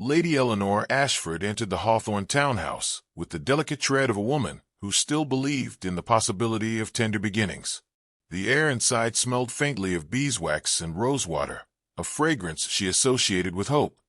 Lady Eleanor Ashford entered the Hawthorne townhouse with the delicate tread of a woman who still believed in the possibility of tender beginnings. The air inside smelled faintly of beeswax and rosewater, a fragrance she associated with hope,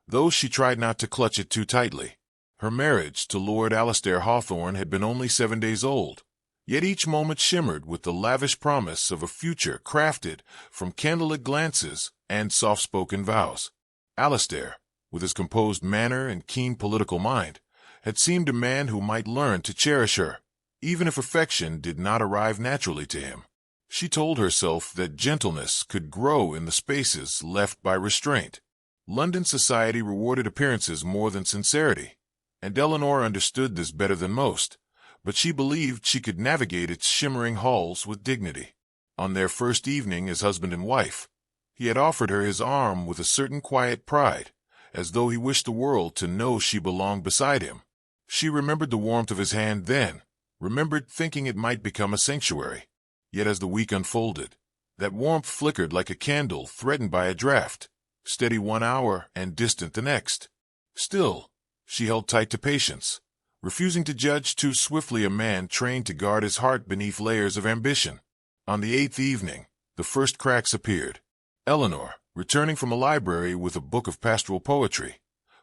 though she tried not to clutch it too tightly. Her marriage to Lord Alistair Hawthorne had been only 7 days old, yet each moment shimmered with the lavish promise of a future crafted from candlelit glances and soft-spoken vows. Alistair, with his composed manner and keen political mind, had seemed a man who might learn to cherish her, even if affection did not arrive naturally to him. She told herself that gentleness could grow in the spaces left by restraint. London society rewarded appearances more than sincerity, and Eleanor understood this better than most, but she believed she could navigate its shimmering halls with dignity. On their first evening as husband and wife, he had offered her his arm with a certain quiet pride, as though he wished the world to know she belonged beside him. She remembered the warmth of his hand then, remembered thinking it might become a sanctuary. Yet as the week unfolded, that warmth flickered like a candle threatened by a draught, steady 1 hour and distant the next. Still, she held tight to patience, refusing to judge too swiftly a man trained to guard his heart beneath layers of ambition. On the 8th evening, the first cracks appeared. Eleanor, returning from a library with a book of pastoral poetry,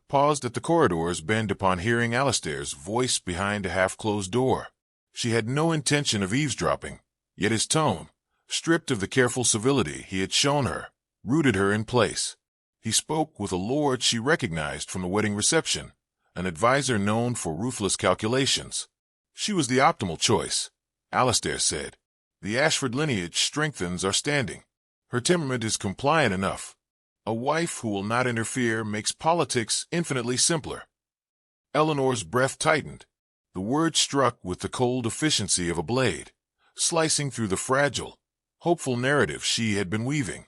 paused at the corridor's bend upon hearing Alistair's voice behind a half-closed door. She had no intention of eavesdropping, yet his tone, stripped of the careful civility he had shown her, rooted her in place. He spoke with a lord she recognized from the wedding reception, an adviser known for ruthless calculations. She was the optimal choice, Alistair said. The Ashford lineage strengthens our standing. Her temperament is compliant enough. A wife who will not interfere makes politics infinitely simpler. Eleanor's breath tightened. The word struck with the cold efficiency of a blade, slicing through the fragile, hopeful narrative she had been weaving.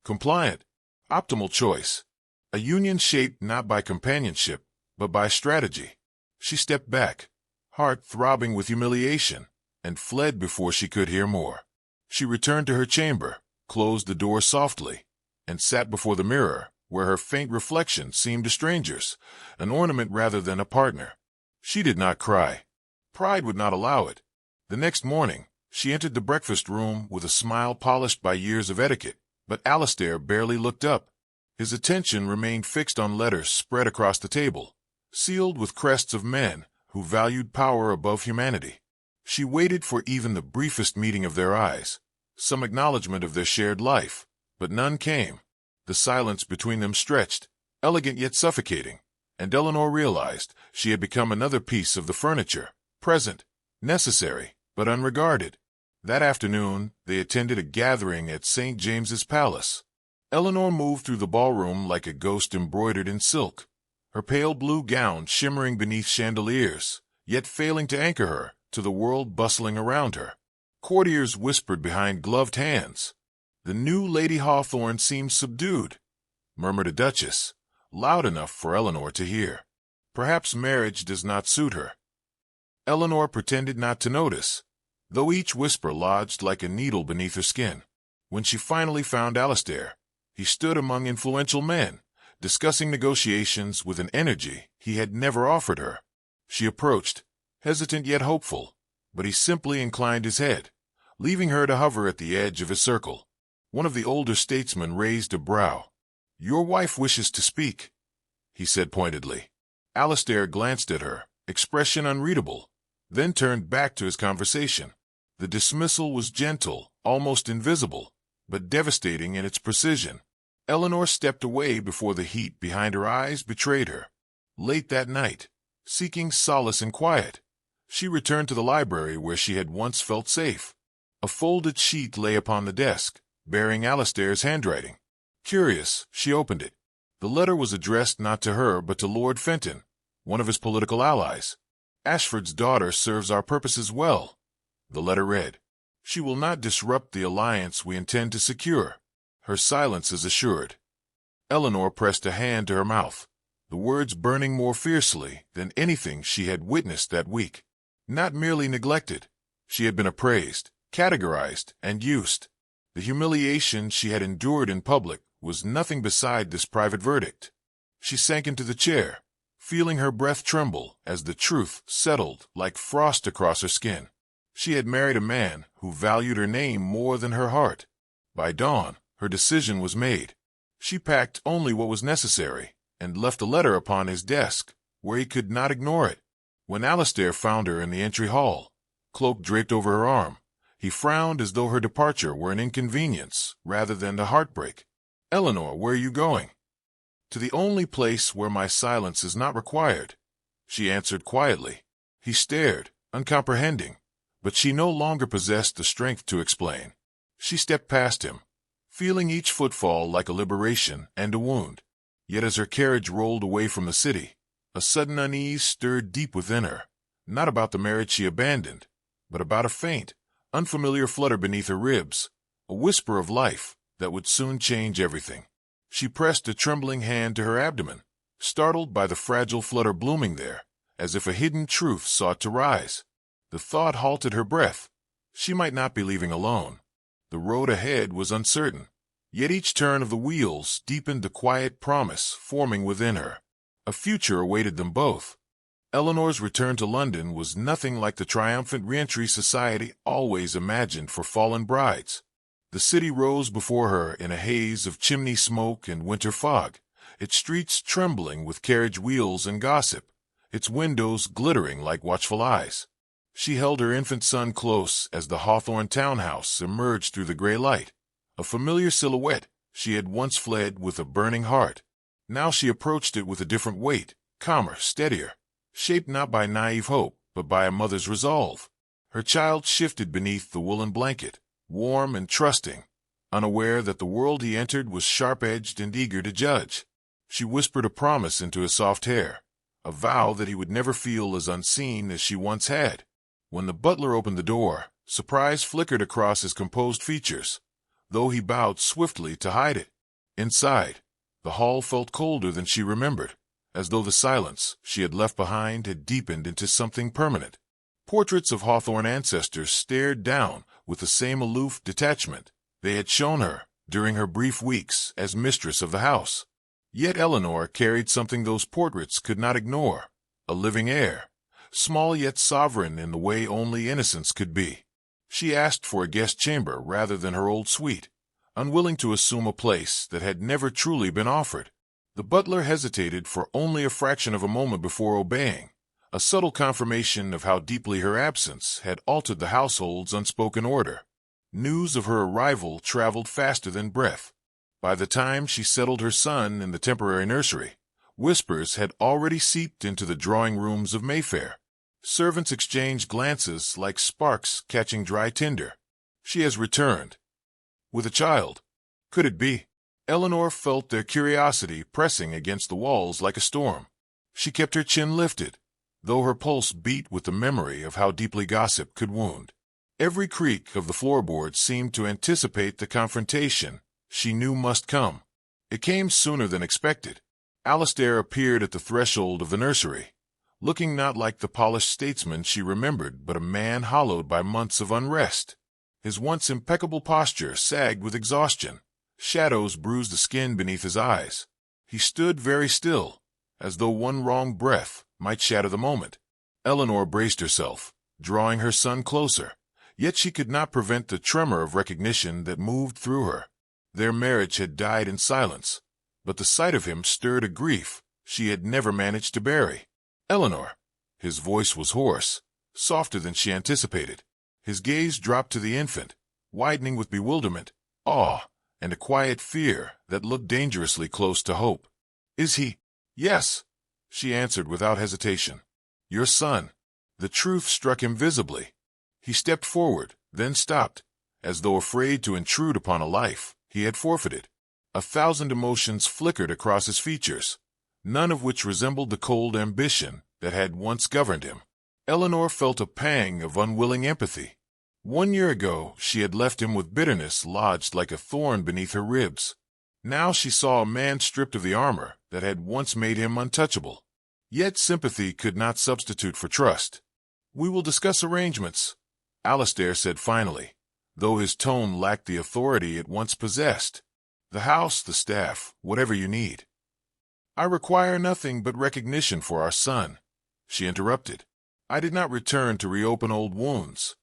Compliant, optimal choice. A union shaped not by companionship, but by strategy. She stepped back, heart throbbing with humiliation, and fled before she could hear more. She returned to her chamber, closed the door softly, and sat before the mirror, where her faint reflection seemed a stranger's, an ornament rather than a partner. She did not cry. Pride would not allow it. The next morning, she entered the breakfast room with a smile polished by years of etiquette, but Alistair barely looked up. His attention remained fixed on letters spread across the table, sealed with crests of men who valued power above humanity. She waited for even the briefest meeting of their eyes, some acknowledgement of their shared life, but none came. The silence between them stretched, elegant yet suffocating, and Eleanor realized she had become another piece of the furniture, present, necessary, but unregarded. That afternoon, they attended a gathering at St. James's Palace. Eleanor moved through the ballroom like a ghost embroidered in silk, her pale blue gown shimmering beneath chandeliers, yet failing to anchor her to the world bustling around her. Courtiers whispered behind gloved hands. "The new Lady Hawthorne seems subdued," murmured a duchess, loud enough for Eleanor to hear. "Perhaps marriage does not suit her." Eleanor pretended not to notice, though each whisper lodged like a needle beneath her skin. When she finally found Alistair, he stood among influential men, discussing negotiations with an energy he had never offered her. She approached, hesitant yet hopeful, but he simply inclined his head, leaving her to hover at the edge of his circle. One of the older statesmen raised a brow. "Your wife wishes to speak," he said pointedly. Alistair glanced at her, expression unreadable, then turned back to his conversation. The dismissal was gentle, almost invisible, but devastating in its precision. Eleanor stepped away before the heat behind her eyes betrayed her. Late that night, seeking solace in quiet, she returned to the library where she had once felt safe. A folded sheet lay upon the desk, bearing Alistair's handwriting. Curious, she opened it. The letter was addressed not to her but to Lord Fenton, one of his political allies. "Ashford's daughter serves our purposes well," the letter read. "She will not disrupt the alliance we intend to secure. Her silence is assured." Eleanor pressed a hand to her mouth, the words burning more fiercely than anything she had witnessed that week. Not merely neglected, she had been appraised, categorized, and used. The humiliation she had endured in public was nothing beside this private verdict. She sank into the chair, feeling her breath tremble as the truth settled like frost across her skin. She had married a man who valued her name more than her heart. By dawn, her decision was made. She packed only what was necessary and left a letter upon his desk, where he could not ignore it. When Alistair found her in the entry hall, cloak draped over her arm, he frowned as though her departure were an inconvenience rather than a heartbreak. "Eleanor, where are you going?" "To the only place where my silence is not required," she answered quietly. He stared, uncomprehending, but she no longer possessed the strength to explain. She stepped past him, feeling each footfall like a liberation and a wound. Yet as her carriage rolled away from the city, a sudden unease stirred deep within her, not about the marriage she abandoned, but about a faint, unfamiliar flutter beneath her ribs, a whisper of life that would soon change everything. She pressed a trembling hand to her abdomen, startled by the fragile flutter blooming there, as if a hidden truth sought to rise. The thought halted her breath. She might not be leaving alone. The road ahead was uncertain, yet each turn of the wheels deepened the quiet promise forming within her. A future awaited them both. Eleanor's return to London was nothing like the triumphant re-entry society always imagined for fallen brides. The city rose before her in a haze of chimney smoke and winter fog, its streets trembling with carriage wheels and gossip, its windows glittering like watchful eyes. She held her infant son close as the Hawthorne townhouse emerged through the gray light. A familiar silhouette, she had once fled with a burning heart. Now she approached it with a different weight, calmer, steadier, shaped not by naive hope, but by a mother's resolve. Her child shifted beneath the woolen blanket, warm and trusting, unaware that the world he entered was sharp-edged and eager to judge. She whispered a promise into his soft hair, a vow that he would never feel as unseen as she once had. When the butler opened the door, surprise flickered across his composed features, though he bowed swiftly to hide it. Inside, the hall felt colder than she remembered, as though the silence she had left behind had deepened into something permanent. Portraits of Hawthorne ancestors stared down with the same aloof detachment they had shown her during her brief weeks as mistress of the house. Yet Eleanor carried something those portraits could not ignore, a living heir, small yet sovereign in the way only innocence could be. She asked for a guest chamber rather than her old suite, unwilling to assume a place that had never truly been offered. The butler hesitated for only a fraction of a moment before obeying, a subtle confirmation of how deeply her absence had altered the household's unspoken order. News of her arrival traveled faster than breath. By the time she settled her son in the temporary nursery, whispers had already seeped into the drawing rooms of Mayfair. Servants exchanged glances like sparks catching dry tinder. "She has returned. With a child. Could it be?" Eleanor felt their curiosity pressing against the walls like a storm. She kept her chin lifted, though her pulse beat with the memory of how deeply gossip could wound. Every creak of the floorboards seemed to anticipate the confrontation she knew must come. It came sooner than expected. Alistair appeared at the threshold of the nursery, looking not like the polished statesman she remembered, but a man hollowed by months of unrest. His once impeccable posture sagged with exhaustion. Shadows bruised the skin beneath his eyes. He stood very still, as though one wrong breath might shatter the moment. Eleanor braced herself, drawing her son closer, yet she could not prevent the tremor of recognition that moved through her. Their marriage had died in silence, but the sight of him stirred a grief she had never managed to bury. "Eleanor." His voice was hoarse, softer than she anticipated. His gaze dropped to the infant, widening with bewilderment, awe, and a quiet fear that looked dangerously close to hope. "Is he?" "Yes," she answered without hesitation. "Your son." The truth struck him visibly. He stepped forward, then stopped, as though afraid to intrude upon a life he had forfeited. 1,000 emotions flickered across his features, none of which resembled the cold ambition that had once governed him. Eleanor felt a pang of unwilling empathy. 1 year ago, she had left him with bitterness lodged like a thorn beneath her ribs. Now she saw a man stripped of the armor that had once made him untouchable. Yet sympathy could not substitute for trust. "We will discuss arrangements," Alistair said finally, though his tone lacked the authority it once possessed. "The house, the staff, whatever you need." I require nothing but recognition for our son, she interrupted. I did not return to reopen old wounds.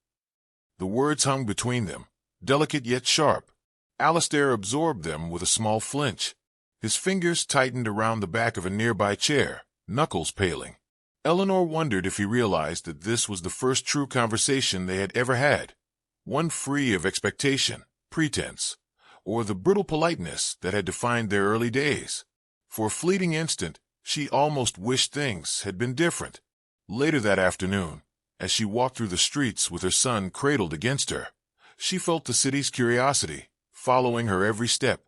The words hung between them, delicate yet sharp. Alistair absorbed them with a small flinch. His fingers tightened around the back of a nearby chair, knuckles paling. Eleanor wondered if he realized that this was the first true conversation they had ever had, one free of expectation, pretense, or the brittle politeness that had defined their early days. For a fleeting instant, she almost wished things had been different. Later that afternoon, as she walked through the streets with her son cradled against her, she felt the city's curiosity following her every step.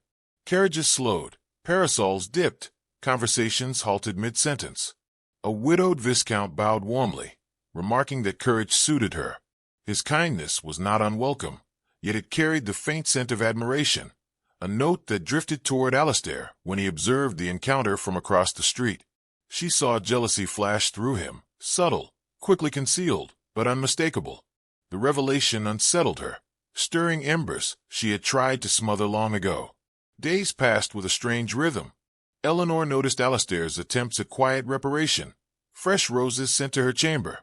Carriages slowed, parasols dipped, conversations halted mid-sentence. A widowed viscount bowed warmly, remarking that courage suited her. His kindness was not unwelcome, yet it carried the faint scent of admiration, a note that drifted toward Alistair when he observed the encounter from across the street. She saw jealousy flash through him, subtle, quickly concealed, but unmistakable. The revelation unsettled her, stirring embers she had tried to smother long ago. Days passed with a strange rhythm. Eleanor noticed Alistair's attempts at quiet reparation. Fresh roses sent to her chamber,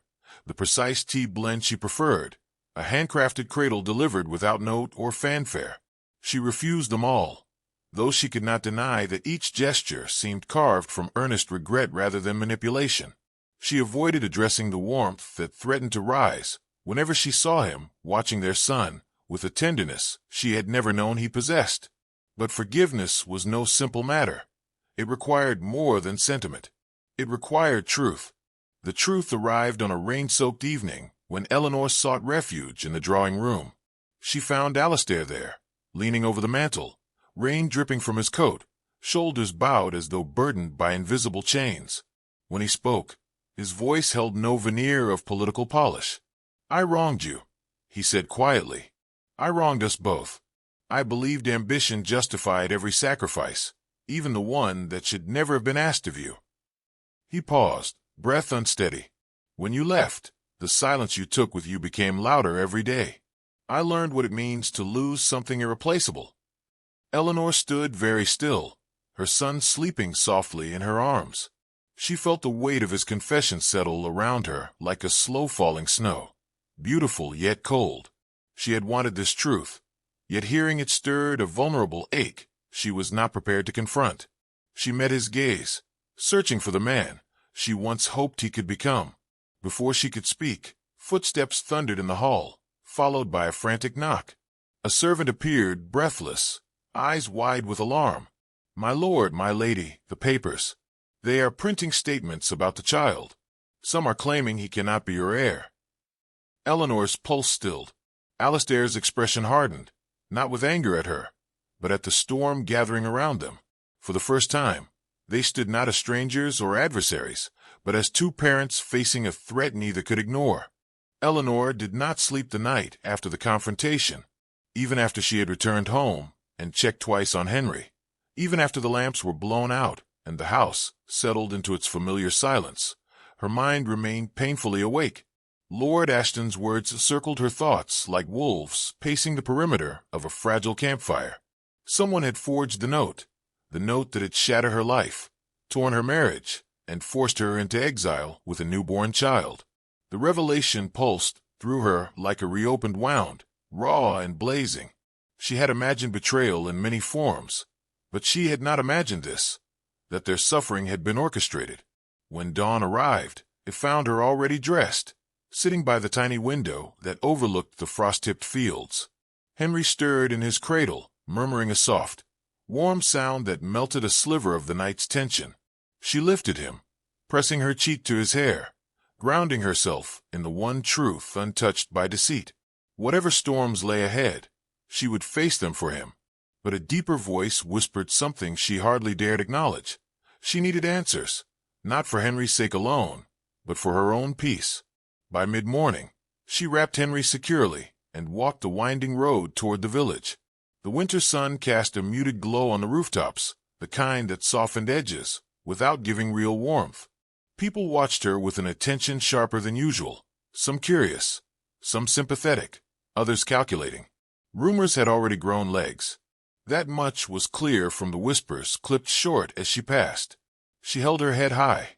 the precise tea blend she preferred, a handcrafted cradle delivered without note or fanfare. She refused them all, though she could not deny that each gesture seemed carved from earnest regret rather than manipulation. She avoided addressing the warmth that threatened to rise whenever she saw him watching their son with a tenderness she had never known he possessed. But forgiveness was no simple matter. It required more than sentiment. It required truth. The truth arrived on a rain-soaked evening when Eleanor sought refuge in the drawing room. She found Alistair there, leaning over the mantel, rain dripping from his coat, shoulders bowed as though burdened by invisible chains. When he spoke, his voice held no veneer of political polish. "I wronged you," he said quietly. "I wronged us both. I believed ambition justified every sacrifice, even the one that should never have been asked of you." He paused, breath unsteady. "When you left, the silence you took with you became louder every day. I learned what it means to lose something irreplaceable." Eleanor stood very still, her son sleeping softly in her arms. She felt the weight of his confession settle around her like a slow-falling snow, beautiful yet cold. She had wanted this truth, yet hearing it stirred a vulnerable ache she was not prepared to confront. She met his gaze, searching for the man she once hoped he could become. Before she could speak, footsteps thundered in the hall, followed by a frantic knock. A servant appeared, breathless, eyes wide with alarm. "My lord, my lady, the papers. They are printing statements about the child. Some are claiming he cannot be your heir." Eleanor's pulse stilled. Alistair's expression hardened, not with anger at her, but at the storm gathering around them. For the first time, they stood not as strangers or adversaries, but as two parents facing a threat neither could ignore. Eleanor did not sleep the night after the confrontation, even after she had returned home and checked twice on Henry, even after the lamps were blown out and the house settled into its familiar silence. Her mind remained painfully awake. Lord Ashton's words circled her thoughts like wolves pacing the perimeter of a fragile campfire. Someone had forged the note that had shattered her life, torn her marriage, and forced her into exile with a newborn child. The revelation pulsed through her like a reopened wound, raw and blazing. She had imagined betrayal in many forms, but she had not imagined this, that their suffering had been orchestrated. When dawn arrived, it found her already dressed, sitting by the tiny window that overlooked the frost-tipped fields. Henry stirred in his cradle, murmuring a soft, warm sound that melted a sliver of the night's tension. She lifted him, pressing her cheek to his hair, grounding herself in the one truth untouched by deceit. Whatever storms lay ahead, she would face them for him. But a deeper voice whispered something she hardly dared acknowledge. She needed answers, not for Henry's sake alone, but for her own peace. By mid-morning, she wrapped Henry securely and walked the winding road toward the village. The winter sun cast a muted glow on the rooftops, the kind that softened edges without giving real warmth. People watched her with an attention sharper than usual, some curious, some sympathetic, others calculating. Rumors had already grown legs. That much was clear from the whispers clipped short as she passed. She held her head high,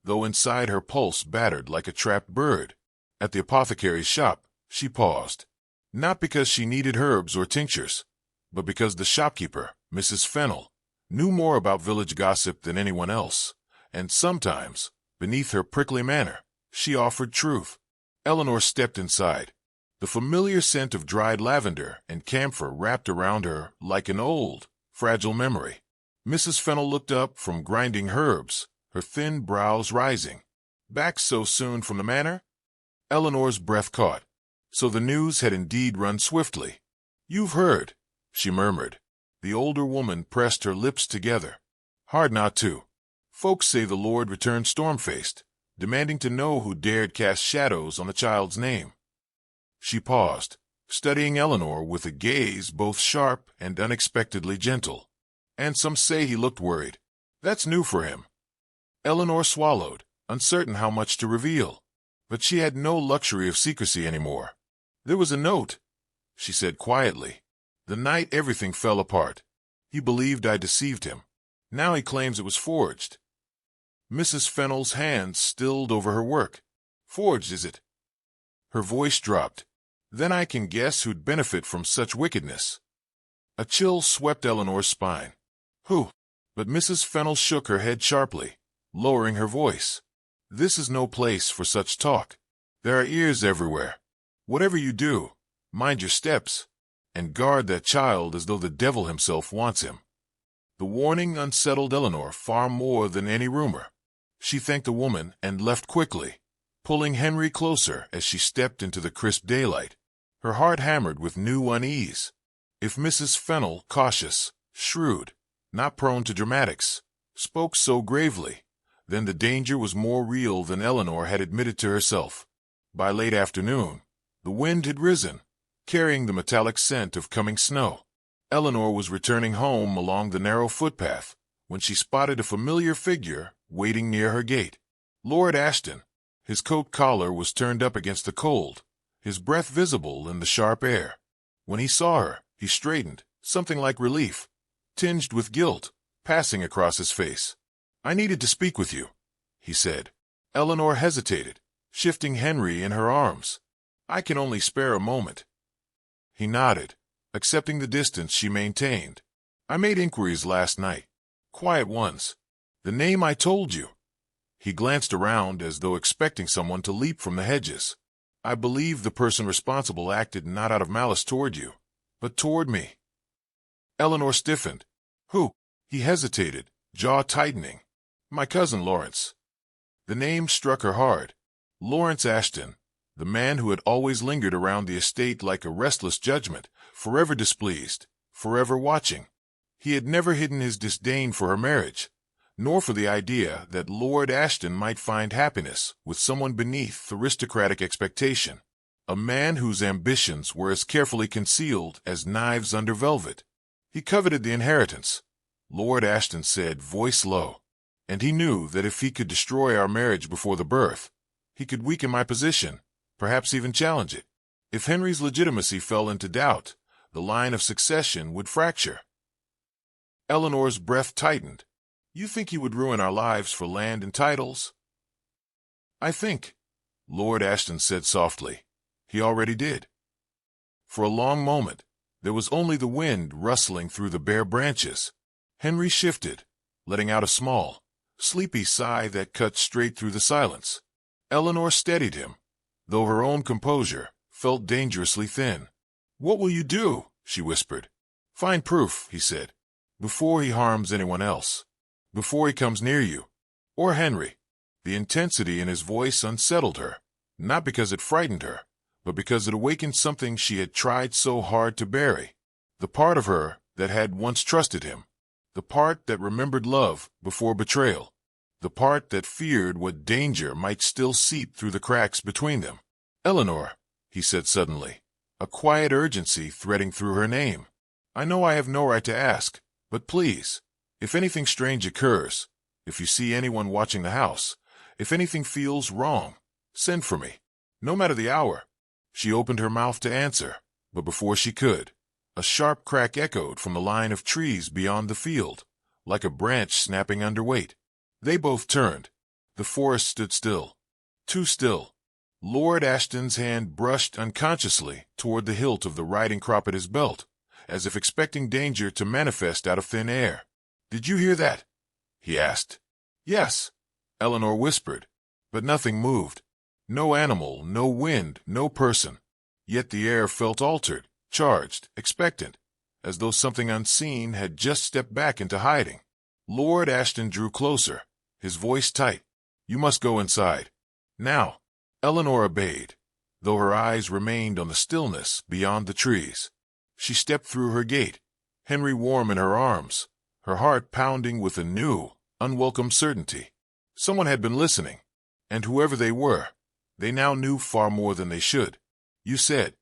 though inside her pulse battered like a trapped bird. At the apothecary's shop, she paused. Not because she needed herbs or tinctures, but because the shopkeeper, Mrs. Fennel, knew more about village gossip than anyone else, and sometimes, beneath her prickly manner, she offered truth. Eleanor stepped inside. The familiar scent of dried lavender and camphor wrapped around her like an old, fragile memory. Mrs. Fennel looked up from grinding herbs, her thin brows rising. Back so soon from the manor? Eleanor's breath caught. So the news had indeed run swiftly. "You've heard," she murmured. The older woman pressed her lips together. "Hard not to. Folks say the Lord returned storm-faced, demanding to know who dared cast shadows on the child's name." She paused, studying Eleanor with a gaze both sharp and unexpectedly gentle. "And some say he looked worried. That's new for him." Eleanor swallowed, uncertain how much to reveal. But she had no luxury of secrecy anymore. "There was a note," she said quietly. "The night everything fell apart. He believed I deceived him. Now he claims it was forged." Mrs. Fennel's hands stilled over her work. "Forged, is it?" Her voice dropped. "Then I can guess who'd benefit from such wickedness." A chill swept Eleanor's spine. "Who?" But Mrs. Fennel shook her head sharply, lowering her voice. "This is no place for such talk. There are ears everywhere. Whatever you do, mind your steps, and guard that child as though the devil himself wants him." The warning unsettled Eleanor far more than any rumor. She thanked the woman and left quickly, pulling Henry closer as she stepped into the crisp daylight. Her heart hammered with new unease. If Mrs. Fennel, cautious, shrewd, not prone to dramatics, spoke so gravely, then the danger was more real than Eleanor had admitted to herself. By late afternoon, the wind had risen, carrying the metallic scent of coming snow. Eleanor was returning home along the narrow footpath when she spotted a familiar figure waiting near her gate. Lord Ashton. His coat collar was turned up against the cold, his breath visible in the sharp air. When he saw her, he straightened, something like relief, tinged with guilt, passing across his face. "I needed to speak with you," he said. Eleanor hesitated, shifting Henry in her arms. "I can only spare a moment." He nodded, accepting the distance she maintained. "I made inquiries last night. Quiet ones. The name I told you." He glanced around as though expecting someone to leap from the hedges. "I believe the person responsible acted not out of malice toward you, but toward me." Eleanor stiffened. "Who?" He hesitated, jaw tightening. "My cousin Lawrence." The name struck her hard. Lawrence Ashton, the man who had always lingered around the estate like a restless judgment, forever displeased, forever watching. He had never hidden his disdain for her marriage, nor for the idea that Lord Ashton might find happiness with someone beneath aristocratic expectation, a man whose ambitions were as carefully concealed as knives under velvet. He coveted the inheritance, Lord Ashton said, voice low, and he knew that if he could destroy our marriage before the birth, he could weaken my position, perhaps even challenge it. If Henry's legitimacy fell into doubt, the line of succession would fracture. Eleanor's breath tightened. "You think he would ruin our lives for land and titles?" "I think," Lord Ashton said softly, "he already did." For a long moment, there was only the wind rustling through the bare branches. Henry shifted, letting out a small, sleepy sigh that cut straight through the silence. Eleanor steadied him, though her own composure felt dangerously thin. "What will you do?" she whispered. "Find proof," he said, "before he harms anyone else. Before he comes near you. Or Henry." The intensity in his voice unsettled her, not because it frightened her, but because it awakened something she had tried so hard to bury. The part of her that had once trusted him. The part that remembered love before betrayal. The part that feared what danger might still seep through the cracks between them. "Eleanor," he said suddenly, a quiet urgency threading through her name. "I know I have no right to ask, but please, if anything strange occurs, if you see anyone watching the house, if anything feels wrong, send for me, no matter the hour." She opened her mouth to answer, but before she could, a sharp crack echoed from the line of trees beyond the field, like a branch snapping under weight. They both turned. The forest stood still. Too still. Lord Ashton's hand brushed unconsciously toward the hilt of the riding crop at his belt, as if expecting danger to manifest out of thin air. "Did you hear that?" he asked. "Yes," Eleanor whispered, but nothing moved. No animal, no wind, no person. Yet the air felt altered, charged, expectant, as though something unseen had just stepped back into hiding. Lord Ashton drew closer, his voice tight. "You must go inside. Now." Eleanor obeyed, though her eyes remained on the stillness beyond the trees. She stepped through her gate, Henry warm in her arms, her heart pounding with a new, unwelcome certainty. Someone had been listening, and whoever they were, they now knew far more than they should. "You said,"